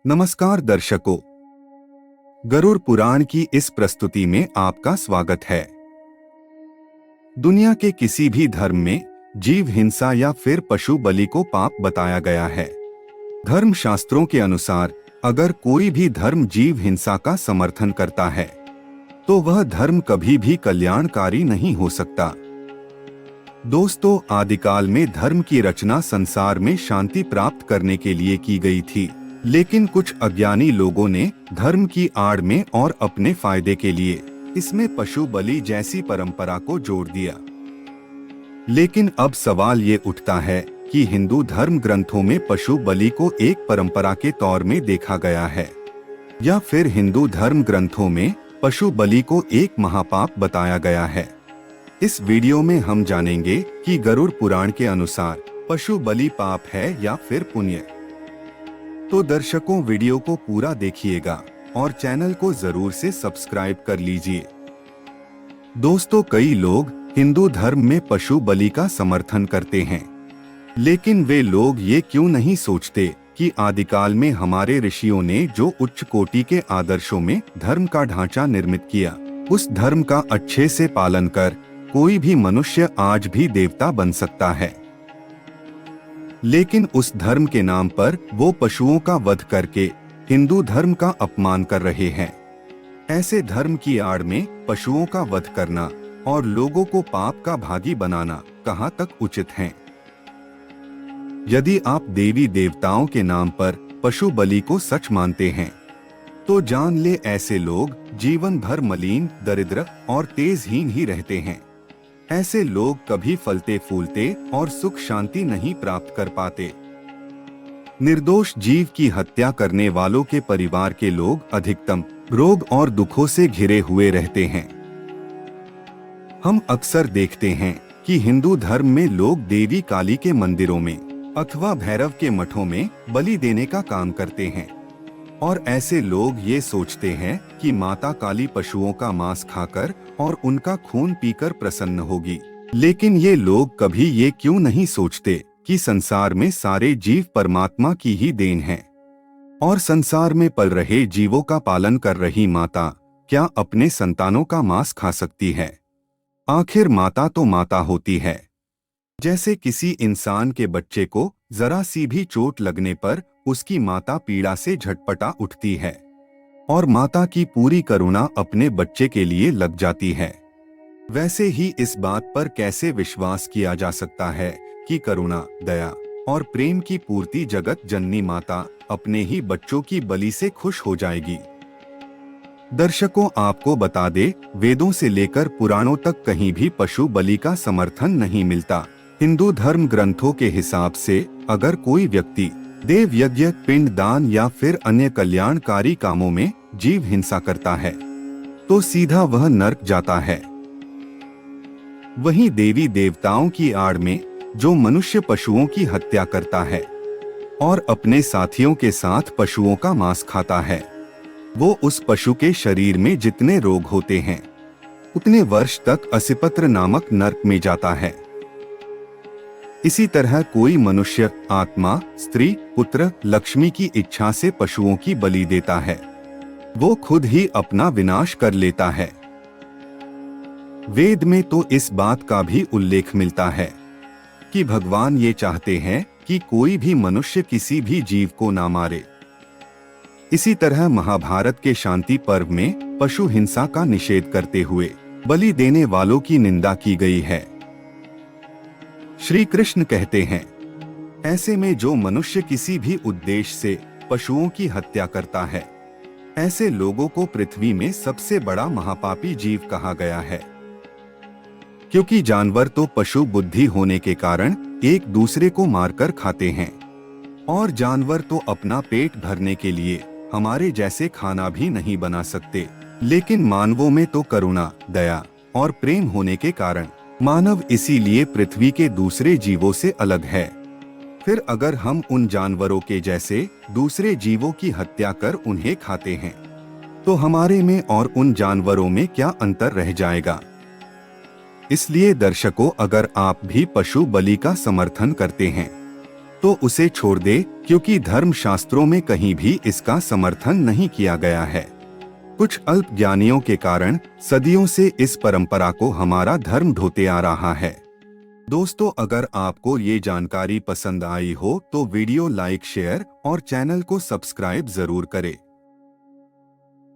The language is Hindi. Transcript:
नमस्कार दर्शकों, गरुड़ पुराण की इस प्रस्तुति में आपका स्वागत है। दुनिया के किसी भी धर्म में जीव हिंसा या फिर पशु बलि को पाप बताया गया है। धर्म शास्त्रों के अनुसार अगर कोई भी धर्म जीव हिंसा का समर्थन करता है तो वह धर्म कभी भी कल्याणकारी नहीं हो सकता। दोस्तों, आदिकाल में धर्म की रचना संसार में शांति प्राप्त करने के लिए की गई थी, लेकिन कुछ अज्ञानी लोगों ने धर्म की आड़ में और अपने फायदे के लिए इसमें पशु बलि जैसी परंपरा को जोड़ दिया। लेकिन अब सवाल ये उठता है कि हिंदू धर्म ग्रंथों में पशु बलि को एक परंपरा के तौर में देखा गया है या फिर हिंदू धर्म ग्रंथों में पशु बलि को एक महापाप बताया गया है। इस वीडियो में हम जानेंगे कि गरुड़ पुराण के अनुसार पशु बलि पाप है या फिर पुण्य। तो दर्शकों, वीडियो को पूरा देखिएगा और चैनल को जरूर से सब्सक्राइब कर लीजिए। दोस्तों, कई लोग हिंदू धर्म में पशु बलि का समर्थन करते हैं, लेकिन वे लोग ये क्यों नहीं सोचते कि आदिकाल में हमारे ऋषियों ने जो उच्च कोटि के आदर्शों में धर्म का ढांचा निर्मित किया, उस धर्म का अच्छे से पालन कर कोई भी मनुष्य आज भी देवता बन सकता है। लेकिन उस धर्म के नाम पर वो पशुओं का वध करके हिंदू धर्म का अपमान कर रहे हैं। ऐसे धर्म की आड़ में पशुओं का वध करना और लोगों को पाप का भागी बनाना कहाँ तक उचित है? यदि आप देवी देवताओं के नाम पर पशु बलि को सच मानते हैं तो जान ले, ऐसे लोग जीवन भर मलिन, दरिद्र और तेजहीन ही रहते हैं। ऐसे लोग कभी फलते फूलते और सुख शांति नहीं प्राप्त कर पाते। निर्दोष जीव की हत्या करने वालों के परिवार के लोग अधिकतम रोग और दुखों से घिरे हुए रहते हैं। हम अक्सर देखते हैं कि हिंदू धर्म में लोग देवी काली के मंदिरों में अथवा भैरव के मठों में बलि देने का काम करते हैं और ऐसे लोग ये सोचते हैं कि माता काली पशुओं का मांस खाकर और उनका खून पीकर प्रसन्न होगी। लेकिन ये लोग कभी ये क्यों नहीं सोचते कि संसार में सारे जीव परमात्मा की ही देन हैं और संसार में पल रहे जीवों का पालन कर रही माता क्या अपने संतानों का मांस खा सकती है? आखिर माता तो माता होती है। जैसे किसी इंसान के बच्चे को जरा सी भी चोट लगने पर उसकी माता पीड़ा से झटपटा उठती है और माता की पूरी करुणा अपने बच्चे के लिए लग जाती है। वैसे ही इस बात पर कैसे विश्वास किया जा सकता है कि करुणा, दया और प्रेम की पूर्ति जगत जननी माता अपने ही बच्चों की बलि से खुश हो जाएगी? दर्शकों, आपको बता दे, वेदों से लेकर पुराणों तक कहीं भी पशु बलि का समर्थन नहीं मिलता। हिंदू धर्म ग्रंथों के हिसाब से अगर कोई व्यक्ति देव यज्ञ, पिंड दान या फिर अन्य कल्याणकारी कामों में जीव हिंसा करता है तो सीधा वह नरक जाता है। वहीं देवी देवताओं की आड़ में जो मनुष्य पशुओं की हत्या करता है और अपने साथियों के साथ पशुओं का मांस खाता है, वो उस पशु के शरीर में जितने रोग होते हैं उतने वर्ष तक असिपत्र नामक नरक में जाता है। इसी तरह कोई मनुष्य आत्मा, स्त्री, पुत्र, लक्ष्मी की इच्छा से पशुओं की बलि देता है, वो खुद ही अपना विनाश कर लेता है। वेद में तो इस बात का भी उल्लेख मिलता है कि भगवान ये चाहते हैं कि कोई भी मनुष्य किसी भी जीव को ना मारे। इसी तरह महाभारत के शांति पर्व में पशु हिंसा का निषेध करते हुए बलि देने वालों की निंदा की गई है। श्री कृष्ण कहते हैं, ऐसे में जो मनुष्य किसी भी उद्देश्य से पशुओं की हत्या करता है, ऐसे लोगों को पृथ्वी में सबसे बड़ा महापापी जीव कहा गया है। क्योंकि जानवर तो पशु बुद्धि होने के कारण एक दूसरे को मारकर खाते हैं और जानवर तो अपना पेट भरने के लिए हमारे जैसे खाना भी नहीं बना सकते। लेकिन मानवों में तो करुणा, दया और प्रेम होने के कारण मानव इसीलिए पृथ्वी के दूसरे जीवों से अलग है। फिर अगर हम उन जानवरों के जैसे दूसरे जीवों की हत्या कर उन्हें खाते हैं तो हमारे में और उन जानवरों में क्या अंतर रह जाएगा? इसलिए दर्शकों, अगर आप भी पशु बलि का समर्थन करते हैं तो उसे छोड़ दे, क्योंकि धर्म शास्त्रों में कहीं भी इसका समर्थन नहीं किया गया है। कुछ अल्पज्ञानियों के कारण सदियों से इस परंपरा को हमारा धर्म ढोते आ रहा है। दोस्तों, अगर आपको ये जानकारी पसंद आई हो तो वीडियो लाइक, शेयर और चैनल को सब्सक्राइब जरूर करें।